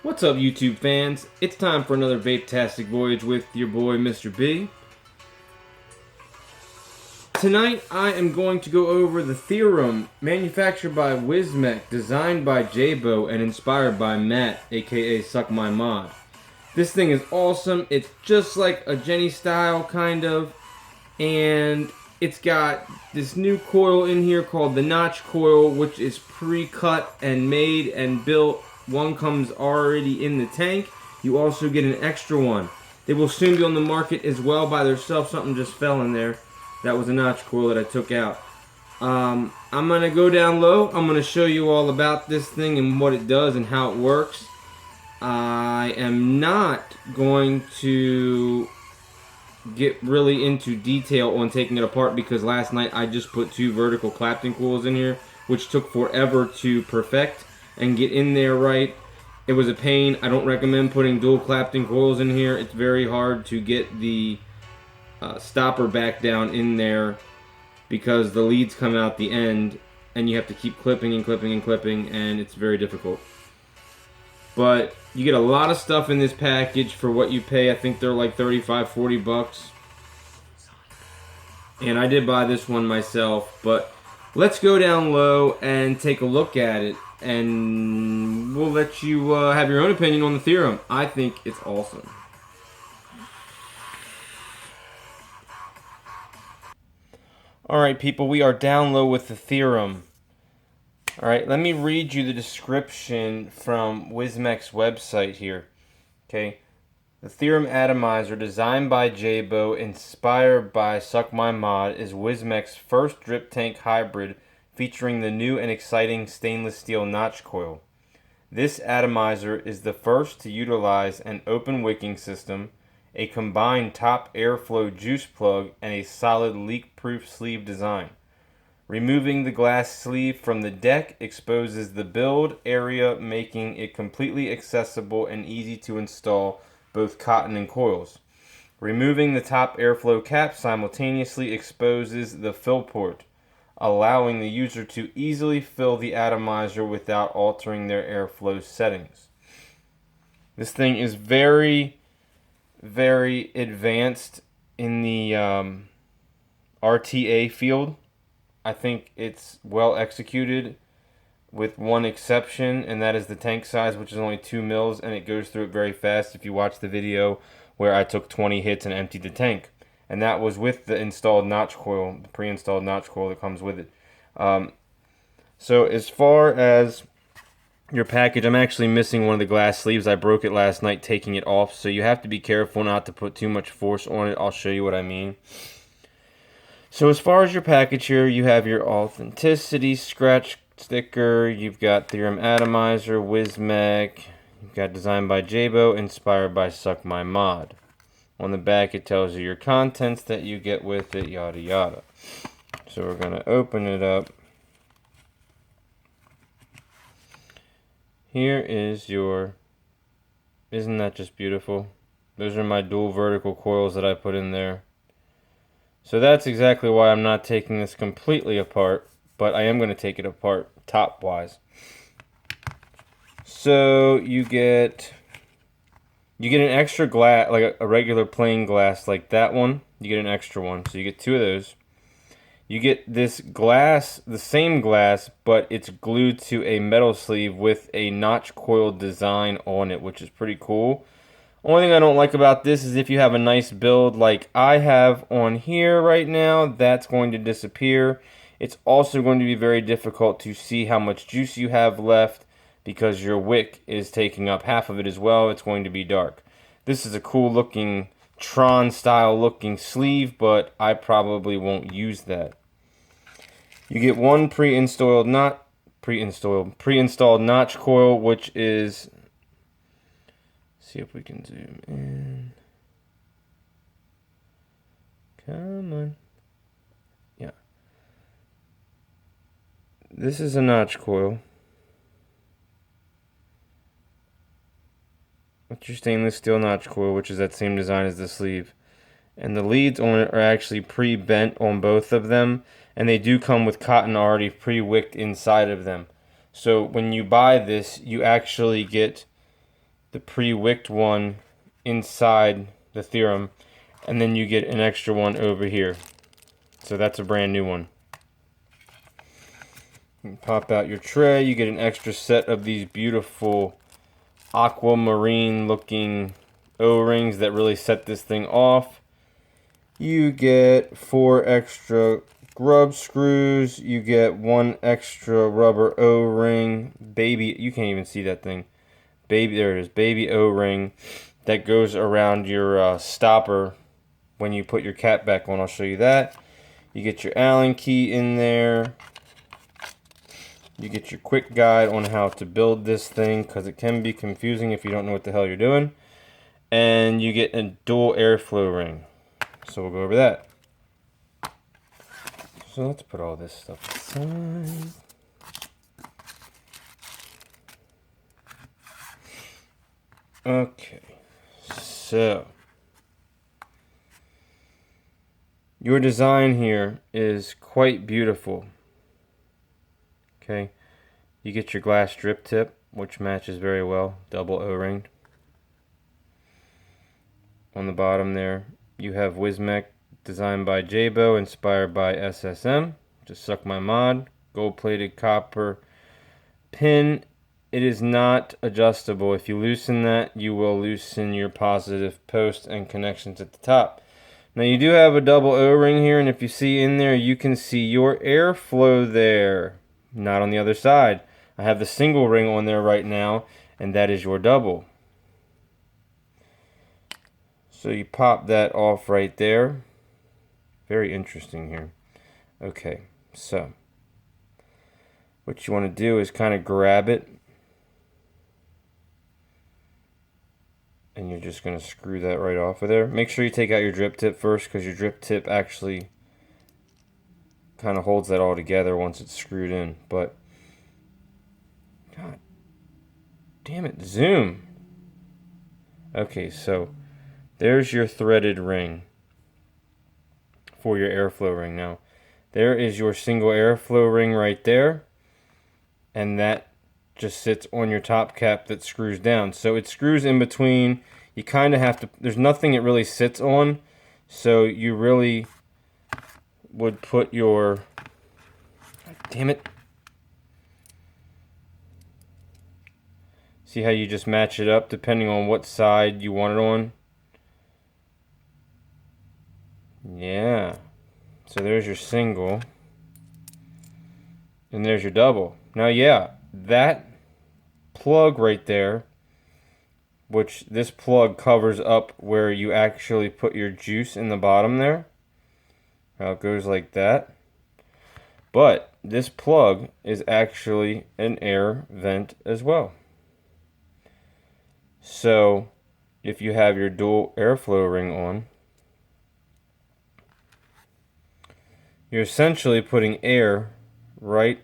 What's up, YouTube fans? It's time for another vape-tastic voyage with your boy, Mr. B. Tonight, I am going to go over the Theorem, manufactured by Wismec, designed by JayBo, and inspired by Matt, aka Suck My Mod. This thing is awesome. It's just like a Genny style, kind of, and it's got this new coil in here called the Notch coil, which is pre-cut and made and built. One comes already in the tank. You also get an extra one. They will soon be on the market as well by themselves. Something just fell in there. That was a Notch coil that I took out. I'm going to go down low. I'm going to show you all about this thing and what it does and how it works. I am not going to get really into detail on taking it apart because last night I just put 2 vertical Clapton coils in here, which took forever to perfect and get in there right. It was a pain. I don't recommend putting dual Clapton coils in here. It's very hard to get the stopper back down in there because the leads come out the end and you have to keep clipping and clipping and clipping, and it's very difficult. But you get a lot of stuff in this package for what you pay. I think they're like 35, 40 bucks. And I did buy this one myself, but let's go down low and take a look at it, and we'll let you have your own opinion on the Theorem. I think it's awesome. Alright people, we are down low with the Theorem. Alright, let me read you the description from Wismec's website here. Okay, the Theorem atomizer, designed by JayBo, inspired by Suck My Mod, is Wismec's first drip tank hybrid featuring the new and exciting stainless steel notch coil. This atomizer is the first to utilize an open wicking system, a combined top airflow juice plug, and a solid leak-proof sleeve design. Removing the glass sleeve from the deck exposes the build area, making it completely accessible and easy to install both cotton and coils. Removing the top airflow cap simultaneously exposes the fill port, allowing the user to easily fill the atomizer without altering their airflow settings. This thing is very, very advanced in the RTA field. I think it's well executed with one exception, and that is the tank size, which is only 2 mils, and it goes through it very fast. If you watch the video where I took 20 hits and emptied the tank, and that was with the installed notch coil, the pre-installed notch coil that comes with it. So as far as your package, I'm actually missing one of the glass sleeves. I broke it last night taking it off, so you have to be careful not to put too much force on it. I'll show you what I mean. So as far as your package here, you have your authenticity scratch sticker, you've got Theorem atomizer, Wismec, you've got designed by JayBo, inspired by Suck My Mod. On the back it tells you your contents that you get with it, yada yada. So we're going to open it up. Here is your, isn't that just beautiful? Those are my dual vertical coils that I put in there. So that's exactly why I'm not taking this completely apart, but I am going to take it apart top-wise. So you get an extra glass, like a regular plain glass like that one. You get an extra one, so you get 2 of those. You get this glass, the same glass, but it's glued to a metal sleeve with a notch coil design on it, which is pretty cool. Only thing I don't like about this is if you have a nice build like I have on here right now, that's going to disappear. It's also going to be very difficult to see how much juice you have left because your wick is taking up half of it as well. It's going to be dark. This is a cool looking Tron style looking sleeve, but I probably won't use that. You get one pre-installed notch coil, which is, see if we can zoom in. Come on. Yeah. This is a notch coil. It's your stainless steel notch coil, which is that same design as the sleeve. And the leads on it are actually pre-bent on both of them, and they do come with cotton already pre-wicked inside of them. So when you buy this, you actually get the pre-wicked one inside the Theorem, and then you get an extra one over here. So that's a brand new one. You pop out your tray, you get an extra set of these beautiful aquamarine looking O-rings that really set this thing off. You get 4 extra grub screws, you get 1 extra rubber O-ring, baby, you can't even see that thing. Baby, there it is, baby O-ring that goes around your stopper when you put your cap back on. I'll show you that. You get your Allen key in there. You get your quick guide on how to build this thing, because it can be confusing if you don't know what the hell you're doing. And you get a dual airflow ring. So we'll go over that. So let's put all this stuff aside. Okay, so your design here is quite beautiful. Okay, you get your glass drip tip, which matches very well, double O-ringed. On the bottom there, you have Wismec, designed by JayBo, inspired by SSM. Just suck my mod, gold-plated copper pin. It is not adjustable. If you loosen that, you will loosen your positive post and connections at the top. Now you do have a double O-ring here, and if you see in there, you can see your airflow there. Not on the other side. I have the single ring on there right now, and that is your double. So you pop that off right there. Very interesting here. Okay, so what you want to do is kind of grab it, and you're just going to screw that right off of there. Make sure you take out your drip tip first, because your drip tip actually kind of holds that all together once it's screwed in. But god damn it, zoom. Okay, so there's your threaded ring for your airflow ring. Now there is your single airflow ring right there, and that just sits on your top cap that screws down. So it screws in between. You kind of have to, there's nothing it really sits on, so you really would put your, god damn it, see how you just match it up depending on what side you want it on. Yeah, so there's your single, and there's your double. Now yeah, that plug right there, which this plug covers up where you actually put your juice in the bottom there. How it goes like that. But this plug is actually an air vent as well. So if you have your dual airflow ring on, you're essentially putting air right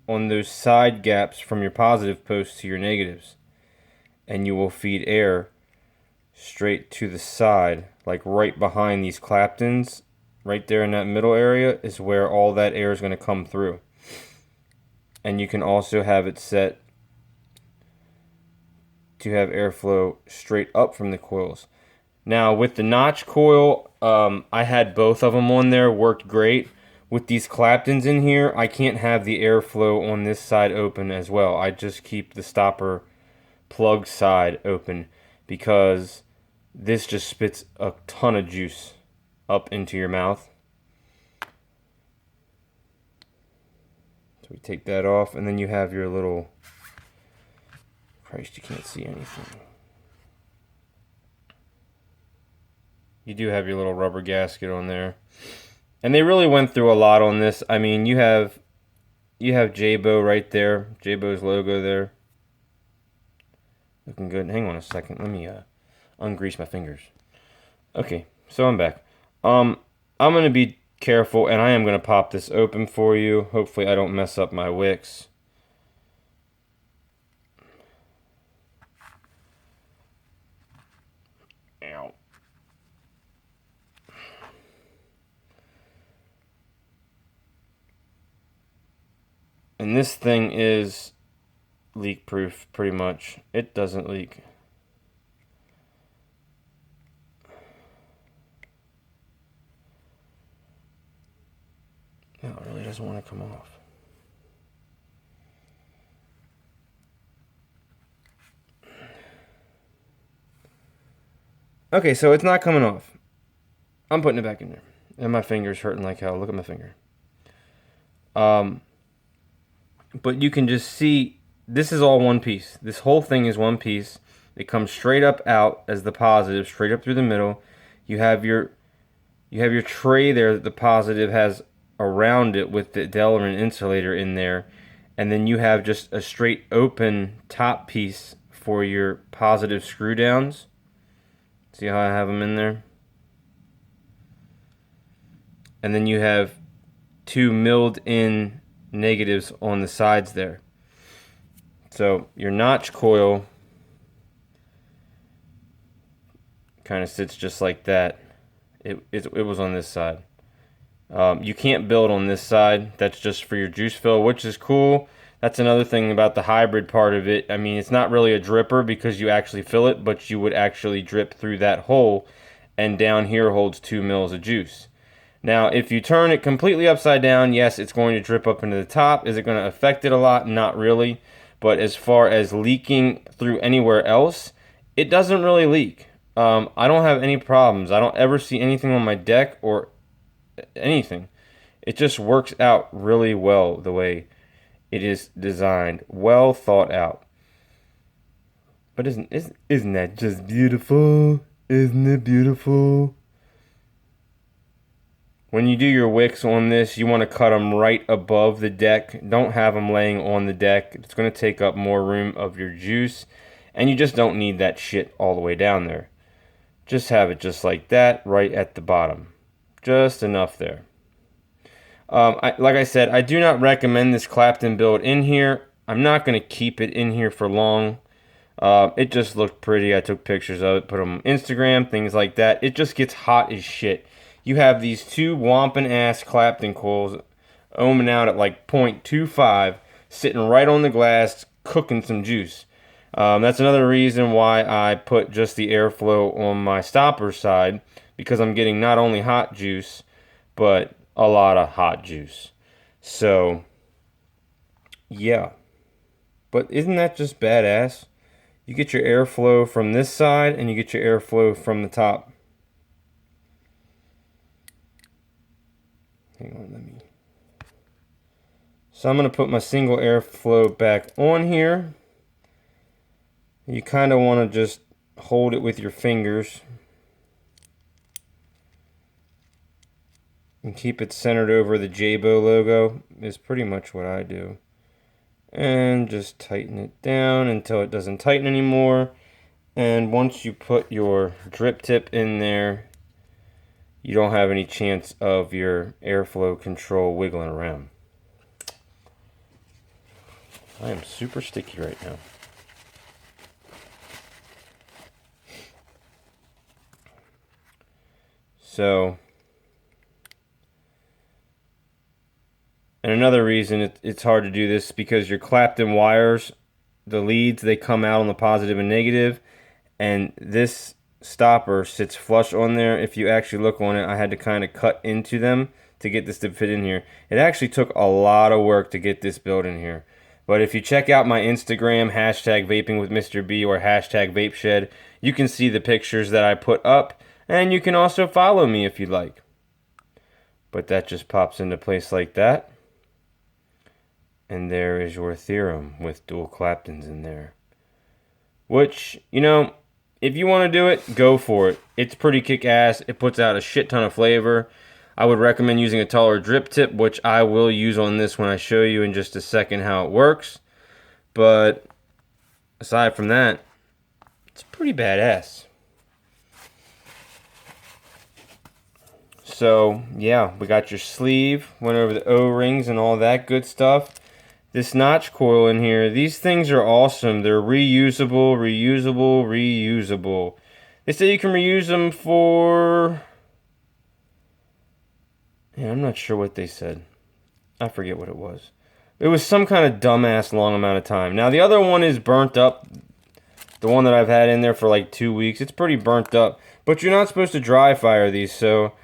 on those side gaps from your positive posts to your negatives. And you will feed air straight to the side, like right behind these claptons. Right there in that middle area is where all that air is going to come through. And you can also have it set to have airflow straight up from the coils. Now with the notch coil, I had both of them on there, worked great. With these claptons in here, I can't have the airflow on this side open as well. I just keep the stopper plug side open, because this just spits a ton of juice up into your mouth. So we take that off, and then you have your little, Christ, you can't see anything. You do have your little rubber gasket on there. And they really went through a lot on this. I mean, you have JayBo right there, JayBo's logo there. Looking good. Hang on a second. Let me ungrease my fingers. Okay, so I'm back. I'm going to be careful, and I am going to pop this open for you. Hopefully I don't mess up my wicks. Ow. And this thing is leak proof, pretty much. It doesn't leak. No, it really doesn't want to come off. Okay, so it's not coming off. I'm putting it back in there. And my finger's hurting like hell. Look at my finger. But you can just see, this is all one piece. This whole thing is one piece. It comes straight up out as the positive, straight up through the middle. You have your tray there that the positive has around it with the Delrin insulator in there. And then you have just a straight open top piece for your positive screw downs. See how I have them in there? And then you have two milled in negatives on the sides there. So your notch coil kind of sits just like that. It was on this side. You can't build on this side. That's just for your juice fill, which is cool. That's another thing about the hybrid part of it. I mean, it's not really a dripper because you actually fill it, but you would actually drip through that hole, and down here holds 2 mils of juice. Now, if you turn it completely upside down, yes, it's going to drip up into the top. Is it going to affect it a lot? Not really. But as far as leaking through anywhere else, it doesn't really leak. I don't have any problems. I don't ever see anything on my deck or anything. It just works out really well the way it is designed. Well thought out. But isn't that just beautiful? Isn't it beautiful? When you do your wicks on this, you want to cut them right above the deck. Don't have them laying on the deck. It's going to take up more room of your juice, and you just don't need that shit all the way down there. Just have it just like that, right at the bottom. Just enough there. Like I said, I do not recommend this Clapton build in here. I'm not going to keep it in here for long. It just looked pretty. I took pictures of it, put them on Instagram, things like that. It just gets hot as shit. You have these two whomping ass Clapton coils ohming out at like 0.25, sitting right on the glass, cooking some juice. That's another reason why I put just the airflow on my stopper side, because I'm getting not only hot juice, but a lot of hot juice. So, yeah. But isn't that just badass? You get your airflow from this side, and you get your airflow from the top. Hang on, let me... So I'm going to put my single airflow back on here. You kind of want to just hold it with your fingers and keep it centered over the JayBo logo is pretty much what I do. And just tighten it down until it doesn't tighten anymore. And once you put your drip tip in there, you don't have any chance of your airflow control wiggling around. I am super sticky right now. So, and another reason it's hard to do this because your Clapton wires, the leads, they come out on the positive and negative, and this stopper sits flush on there. If you actually look on it, I had to kind of cut into them to get this to fit in here. It actually took a lot of work to get this built in here. But if you check out my Instagram, hashtag vaping with Mr. B or hashtag vape shed, you can see the pictures that I put up. And you can also follow me if you'd like. But that just pops into place like that. And there is your Theorem with dual Claptons in there. Which, you know, if you want to do it, go for it. It's pretty kick-ass. It puts out a shit ton of flavor. I would recommend using a taller drip tip, which I will use on this when I show you in just a second how it works. But aside from that, it's pretty badass. So, yeah, we got your sleeve, went over the O-rings and all that good stuff. This notch coil in here, these things are awesome. They're reusable, reusable, reusable. They say you can reuse them for... Yeah, I'm not sure what they said. I forget what it was. It was some kind of dumbass long amount of time. Now, the other one is burnt up. The one that I've had in there for like 2 weeks. It's pretty burnt up. But you're not supposed to dry fire these, so...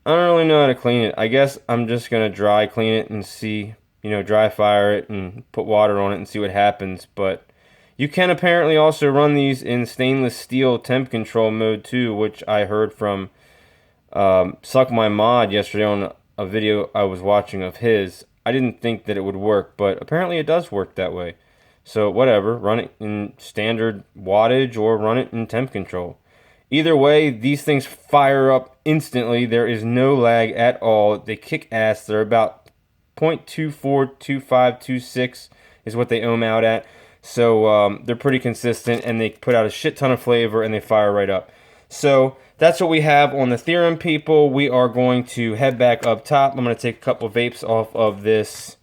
I don't really know how to clean it. I guess I'm just gonna dry clean it and see, you know, dry fire it and put water on it and see what happens. But you can apparently also run these in stainless steel temp control mode too, which I heard from Suck My Mod yesterday on a video I was watching of his. I didn't think that it would work, but apparently it does work that way. So whatever, run it in standard wattage or run it in temp control. Either way, these things fire up instantly. There is no lag at all. They kick ass. They're about 0.242526 is what they ohm out at. So they're pretty consistent, and they put out a shit ton of flavor, and they fire right up. So that's what we have on the Theorem, people. We are going to head back up top. I'm going to take a couple vapes off of this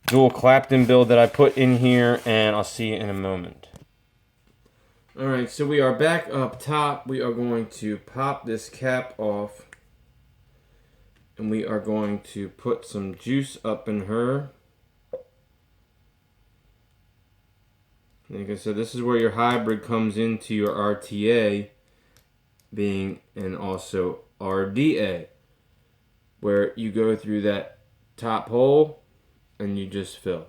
dual Clapton build that I put in here, and I'll see you in a moment. Alright, so we are back up top. We are going to pop this cap off, and we are going to put some juice up in her. Like I said, this is where your hybrid comes into your RTA being, and also RDA, where you go through that top hole and you just fill.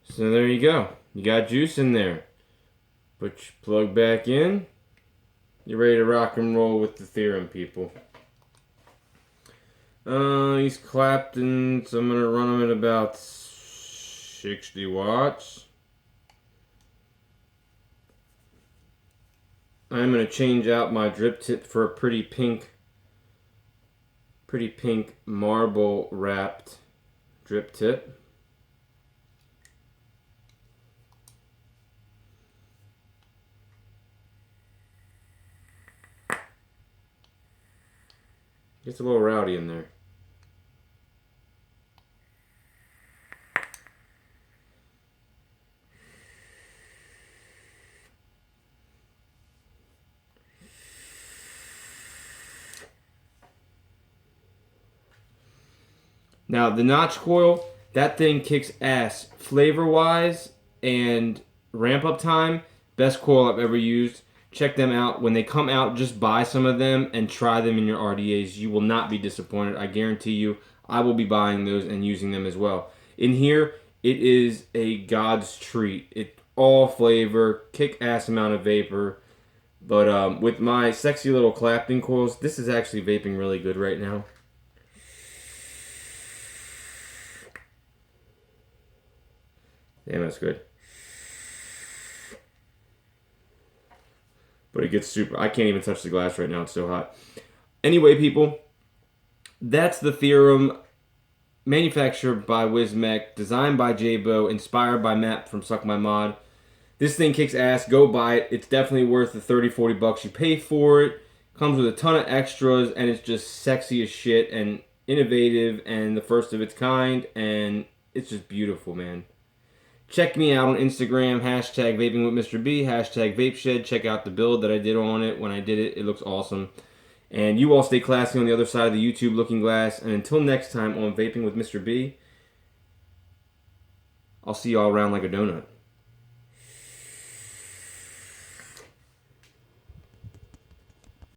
So there you go. You got juice in there. Put your plug back in. You're ready to rock and roll with the Theorem, people. These Claptons, I'm going to run them at about 60 watts. I'm going to change out my drip tip for a pretty pink marble wrapped drip tip. Gets a little rowdy in there. Now the notch coil, that thing kicks ass flavor wise and ramp up time. Best coil I've ever used. Check them out. When they come out, just buy some of them and try them in your RDAs. You will not be disappointed. I guarantee you, I will be buying those and using them as well. In here, it is a God's treat. It's all flavor, kick-ass amount of vapor. But with my sexy little Clapton coils, this is actually vaping really good right now. Damn, that's good. But it gets super... I can't even touch the glass right now. It's so hot. Anyway, people, that's the Theorem. Manufactured by Wismec. Designed by JayBo. Inspired by Matt from Suck My Mod. This thing kicks ass. Go buy it. It's definitely worth the 30-40 bucks you pay for it. Comes with a ton of extras. And it's just sexy as shit. And innovative. And the first of its kind. And it's just beautiful, man. Check me out on Instagram, hashtag vaping with Mr. B, hashtag vapeshed. Check out the build that I did on it when I did it. It looks awesome. And you all stay classy on the other side of the YouTube looking glass. And until next time on Vaping with Mr. B, I'll see y'all around like a donut.